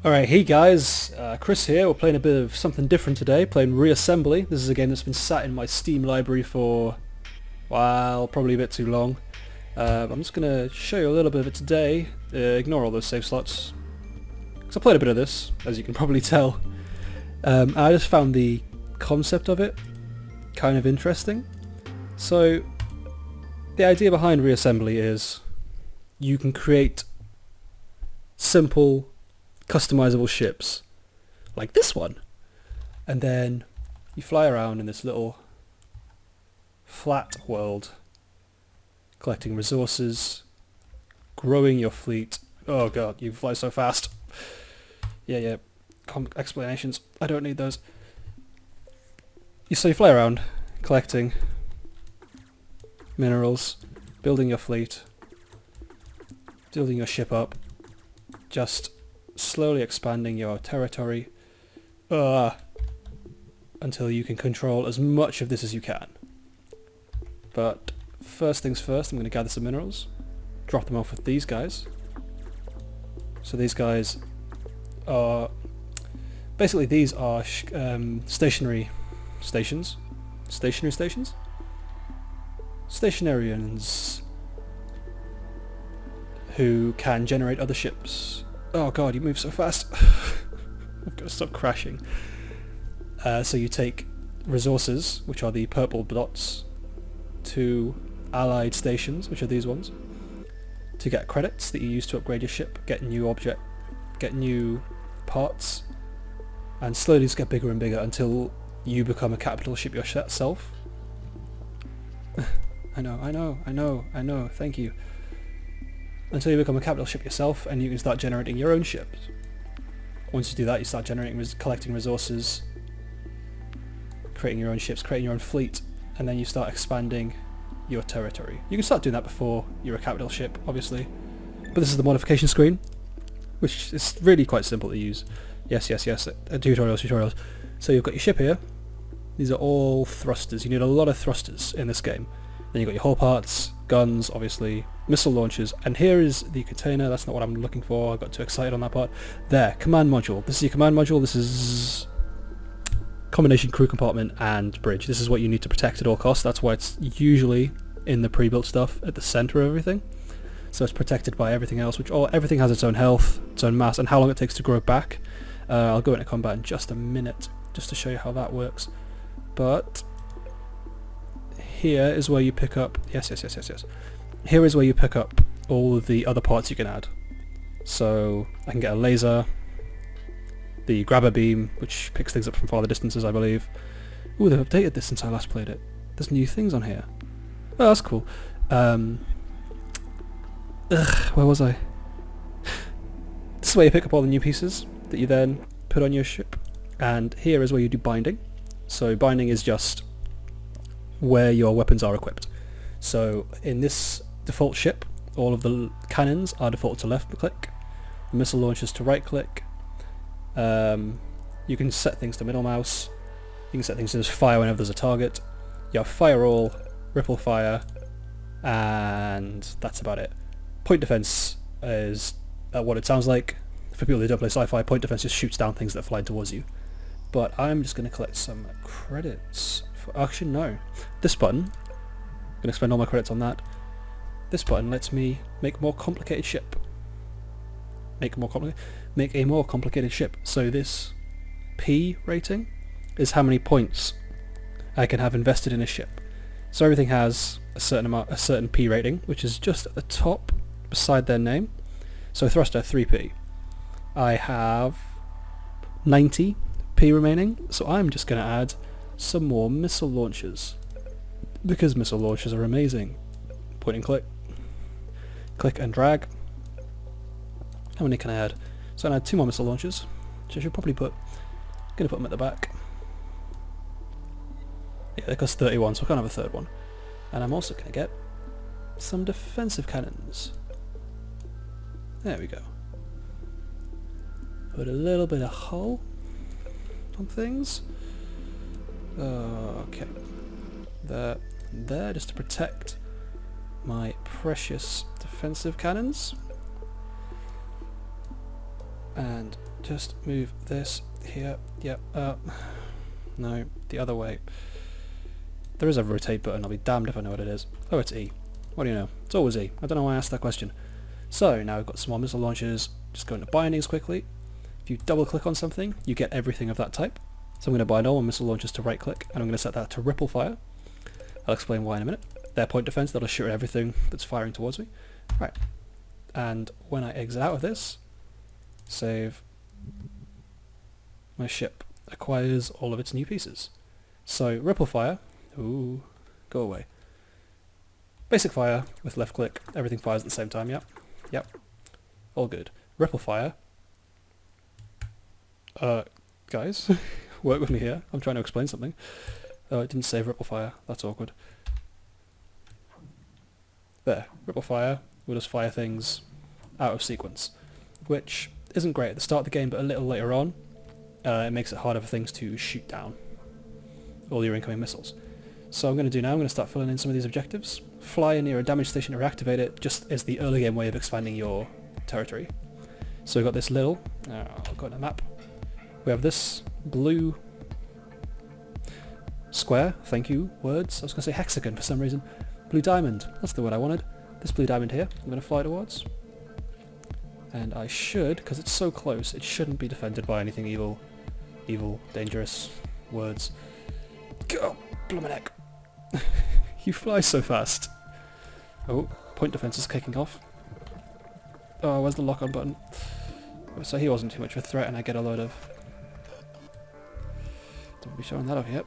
Alright, hey guys, Chris here. We're playing a bit of something different today, playing Reassembly. This is a game that's been sat in my Steam library for, well, probably a bit too long. I'm just going to show you a little bit of it today. Ignore all those save slots, because I played a bit of this, as you can probably tell. I just found the concept of it kind of interesting. So, the idea behind Reassembly is you can create simple customizable ships like this one, and then you fly around in this little flat world collecting resources, growing your fleet. Oh god, you fly so fast. Yeah, explanations, I don't need those. So you fly around collecting minerals, building your fleet, building your ship up, just slowly expanding your territory until you can control as much of this as you can. But first things first, I'm going to gather some minerals, drop them off with these guys. So these guys are basically, these are stationary stations. Stationary stations? Stationarians who can generate other ships. Oh god, you move so fast. I've got to stop crashing. So you take resources, which are the purple dots, to allied stations, which are these ones, to get credits that you use to upgrade your ship, get new parts, and slowly just get bigger and bigger until you become a capital ship yourself. I know, thank you. Until you become a capital ship yourself, and you can start generating your own ships. Once you do that, you start collecting resources, creating your own ships, creating your own fleet, and then you start expanding your territory. You can start doing that before you're a capital ship, obviously. But this is the modification screen, which is really quite simple to use. Yes, tutorials. So you've got your ship here. These are all thrusters. You need a lot of thrusters in this game. Then you've got your hull parts, guns, obviously, missile launchers, and here is the container. That's not what I'm looking for. I got too excited on that part. There, command module. This is your command module. This is combination crew compartment and bridge. This is what you need to protect at all costs. That's why it's usually in the pre-built stuff at the center of everything. So it's protected by everything else, everything has its own health, its own mass, and how long it takes to grow back. I'll go into combat in just a minute, just to show you how that works. But here is where you pick up, yes. Here is where you pick up all of the other parts you can add. So I can get a laser, the grabber beam, which picks things up from farther distances, I believe. Ooh, they've updated this since I last played it. There's new things on here. Oh, that's cool. Where was I? This is where you pick up all the new pieces that you then put on your ship. And here is where you do binding. So binding is just where your weapons are equipped. So in this default ship, all of the cannons are default to left click, the missile launchers to right click. You can set things to middle mouse, you can set things to just fire whenever there's a target. You have fire all, ripple fire, and that's about it. Point defense is what it sounds like. For people who don't play sci-fi, point defense just shoots down things that fly towards you. But I'm just going to collect some credits. Actually, no. This button, I'm going to spend all my credits on that. This button lets me make a more complicated ship. Make a more complicated ship. So this P rating is how many points I can have invested in a ship. So everything has a certain P rating, which is just at the top beside their name. So thruster 3P. I have 90 P remaining, so I'm just going to add some more missile launchers, because missile launchers are amazing. Point and click, click and drag. How many can I add? So I add 2 more missile launchers, which I should probably put them at the back. Yeah, they cost 31, so I can't have a third one. And I'm also going to get some defensive cannons. There we go. Put a little bit of hull on things. Okay. There, just to protect my precious defensive cannons. And just move this here. Yep. No, the other way. There is a rotate button. I'll be damned if I know what it is. Oh, it's E. What do you know? It's always E. I don't know why I asked that question. So now we've got some more missile launchers. Just go into bindings quickly. If you double click on something, you get everything of that type. So I'm going to bind all my missile launchers to right click, and I'm going to set that to ripple fire. I'll explain why in a minute. They're point defense. That'll shoot at everything that's firing towards me. Right. And when I exit out of this, save, my ship acquires all of its new pieces. So ripple fire, ooh, go away. Basic fire with left click, everything fires at the same time, yep, all good. Ripple fire, guys, work with me here, I'm trying to explain something. Oh, it didn't save ripple fire, that's awkward. There, ripple fire will just fire things out of sequence, which isn't great at the start of the game, but a little later on, it makes it harder for things to shoot down all your incoming missiles. So I'm going to do now, I'm going to start filling in some of these objectives. Fly near a damage station to reactivate it, just as the early game way of expanding your territory. So we've got this little, I'll go on a map. We have this blue square, thank you, words. I was going to say hexagon for some reason. Blue diamond, that's the word I wanted. This blue diamond here, I'm going to fly towards. And I should, because it's so close, it shouldn't be defended by anything evil, dangerous words. Go, bloomin' You fly so fast. Oh, point defense is kicking off. Oh, where's the lock-on button? So he wasn't too much of a threat, and I get a load of... Don't be showing that off yet.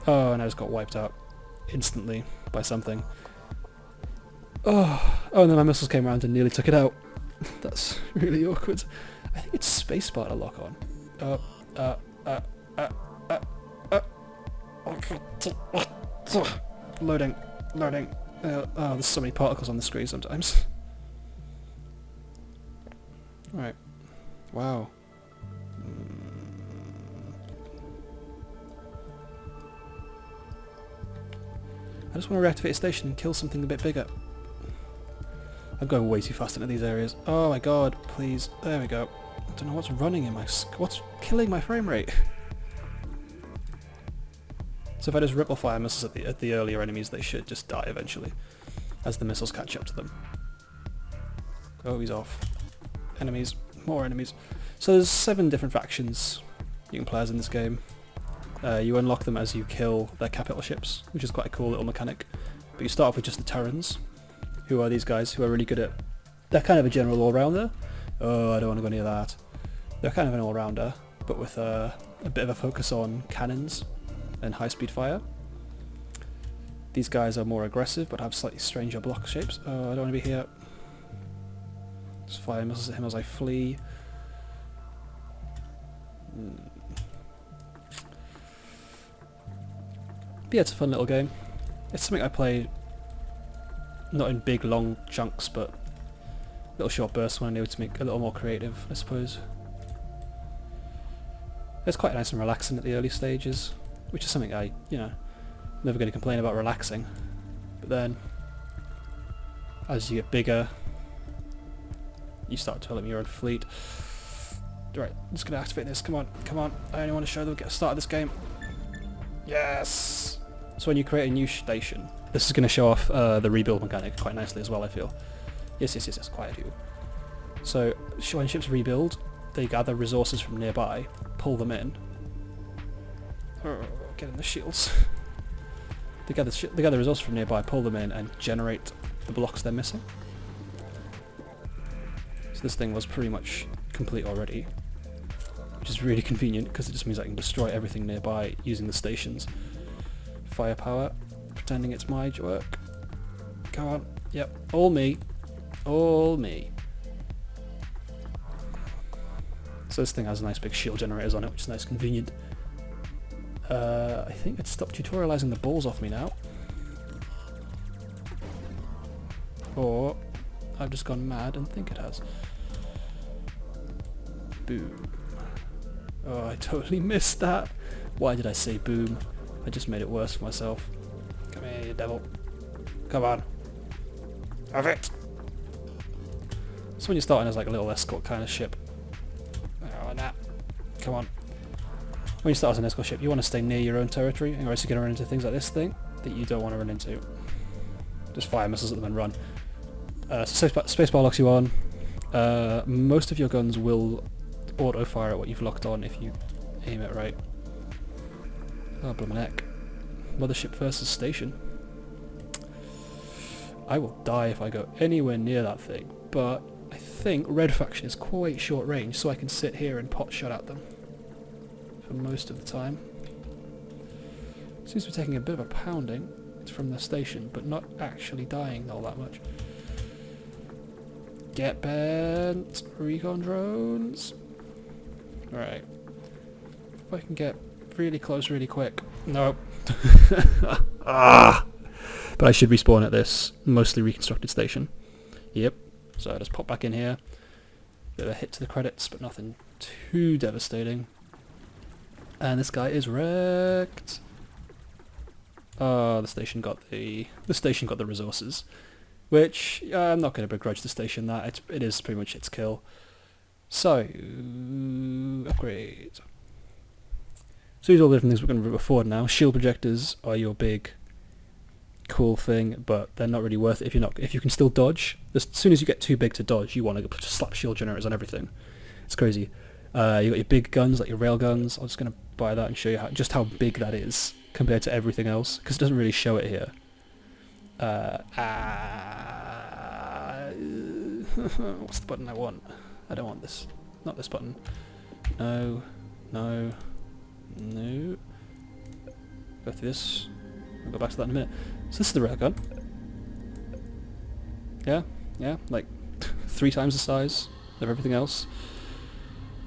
Oh, and I just got wiped out instantly by something. Oh, and then my missiles came around and nearly took it out. That's really awkward. I think it's spacebar to lock on. Loading. Oh, there's so many particles on the screen sometimes. Right. Wow. I just want to reactivate a station and kill something a bit bigger. I'm going way too fast into these areas. Oh my god, please. There we go. I don't know what's running in my... what's killing my frame rate? So if I just ripple fire missiles at the earlier enemies, they should just die eventually, as the missiles catch up to them. Oh, he's off. Enemies. More enemies. So there's 7 different factions you can play as in this game. You unlock them as you kill their capital ships, which is quite a cool little mechanic. But you start off with just the Terrans, who are these guys who are really good at... They're kind of a general all-rounder. Oh, I don't want to go near that. They're kind of an all-rounder, but with a bit of a focus on cannons and high-speed fire. These guys are more aggressive, but have slightly stranger block shapes. Oh, I don't want to be here. Just fire missiles at him as I flee. But yeah, it's a fun little game. It's something I play not in big long chunks, but little short bursts when I need to make a little more creative, I suppose. It's quite nice and relaxing at the early stages, which is something I, never going to complain about relaxing. But then, as you get bigger, you start developing your own fleet. Right, I'm just going to activate this. Come on. I only want to show them at the start of this game. Yes! So when you create a new station, this is going to show off the rebuild mechanic quite nicely as well, I feel. Yes, quiet you. So when ships rebuild, they gather resources from nearby, pull them in. Get in the shields. They gather resources from nearby, pull them in, and generate the blocks they're missing. So this thing was pretty much complete already, which is really convenient because it just means I can destroy everything nearby using the stations. Firepower, pretending it's my work. Come on. Yep, all me. All me. So this thing has nice big shield generators on it, which is nice and convenient. I think it stopped tutorializing the balls off me now. Or I've just gone mad and think it has. Boom. Oh, I totally missed that. Why did I say boom? I just made it worse for myself. Come here, you devil. Come on. Have it! So when you're starting as like a little escort kind of ship, nah. Come on. When you start as an escort ship, you want to stay near your own territory, or else you're going to run into things like this thing that you don't want to run into. Just fire missiles at them and run. So spacebar locks you on. Most of your guns will auto-fire at what you've locked on if you aim it right. Oh, blooming heck. Mothership versus station. I will die if I go anywhere near that thing, but I think red faction is quite short range, so I can sit here and pot shot at them for most of the time. Seems to be taking a bit of a pounding from the station, but not actually dying all that much. Get bent! Recon drones! Alright. If I can get really close really quick. Nope. Ah! But I should respawn at this mostly reconstructed station. Yep. So I just pop back in here. Bit of a hit to the credits, but nothing too devastating. And this guy is wrecked. The station got the resources, which I'm not going to begrudge the station that. It is pretty much its kill. So upgrade. So these are all the different things we're going to afford now. Shield projectors are your big cool thing, but they're not really worth it if you can still dodge. As soon as you get too big to dodge, you want to just slap shield generators on everything. It's crazy. You got your big guns like your rail guns. I'm just going to buy that and show you just how big that is compared to everything else, because it doesn't really show it here. What's the button I want? I don't want this. Not this button. No. No. No. Go through this. I'll go back to that in a minute. So this is the railgun. Yeah, like 3 times the size of everything else.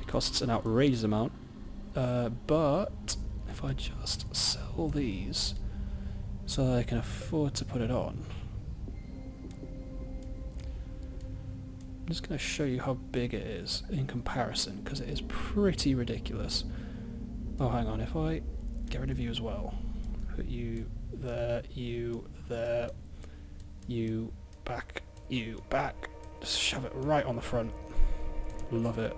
It costs an outrageous amount. But if I just sell these so that I can afford to put it on. I'm just going to show you how big it is in comparison, because it is pretty ridiculous. Oh, hang on, if I get rid of you as well. Put you there, you there, you back. Just shove it right on the front. Love it.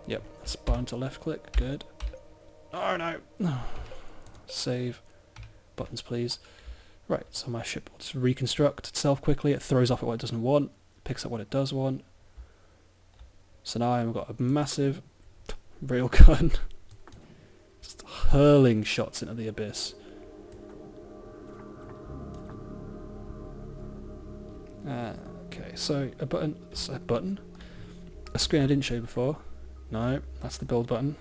Yep, that's button to left click, good. Oh no! Save. Buttons please. Right, so my ship will just reconstruct itself quickly. It throws off at what it doesn't want, picks up what it does want. So now I've got a massive railgun. Just hurling shots into the abyss. Okay, so a button? A screen I didn't show you before. No, that's the build button.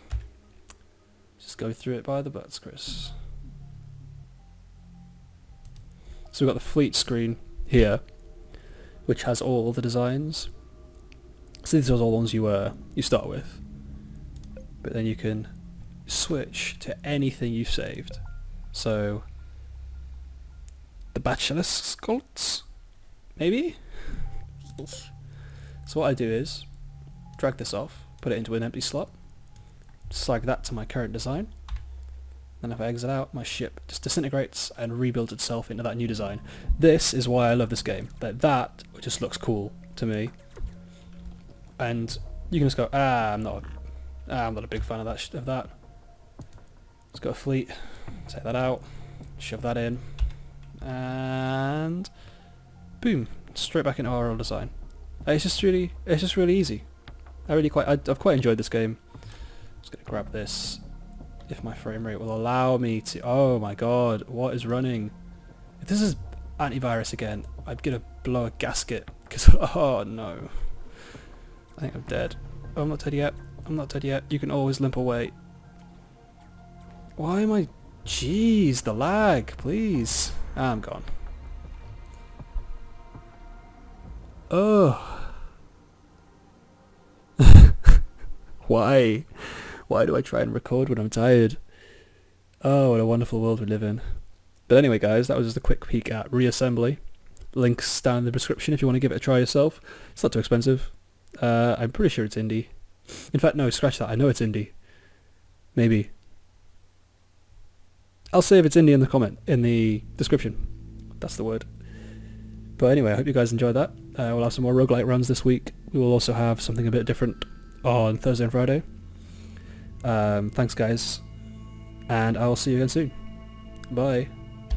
Just go through it by the butts, Chris. So we've got the fleet screen here, which has all the designs. So these are all the ones you start with. But then you can switch to anything you've saved. So the Bachelor's Sculpts, maybe? So what I do is drag this off, put it into an empty slot, slag that to my current design, and if I exit out, my ship just disintegrates and rebuilds itself into that new design. This is why I love this game. That just looks cool to me. And you can just go, I'm not a big fan of that. Let's go fleet, take that out, shove that in, and boom, straight back into our old design. It's just really easy. I've quite enjoyed this game. Just gonna grab this, if my frame rate will allow me to. Oh my god, what is running? If this is antivirus again, I'm gonna blow a gasket, because oh no. I think I'm dead. Oh, I'm not dead yet. I'm not dead yet. You can always limp away. Why am I... Jeez, the lag, please. I'm gone. Oh. Why? Why do I try and record when I'm tired? Oh, what a wonderful world we live in. But anyway, guys, that was just a quick peek at Reassembly. Links down in the description if you want to give it a try yourself. It's not too expensive. I'm pretty sure it's indie. In fact, no, scratch that. I know it's indie. Maybe. I'll say if it's indie in the description. That's the word. But anyway, I hope you guys enjoyed that. We'll have some more roguelite runs this week. We will also have something a bit different on Thursday and Friday. Thanks guys, and I will see you again soon. Bye.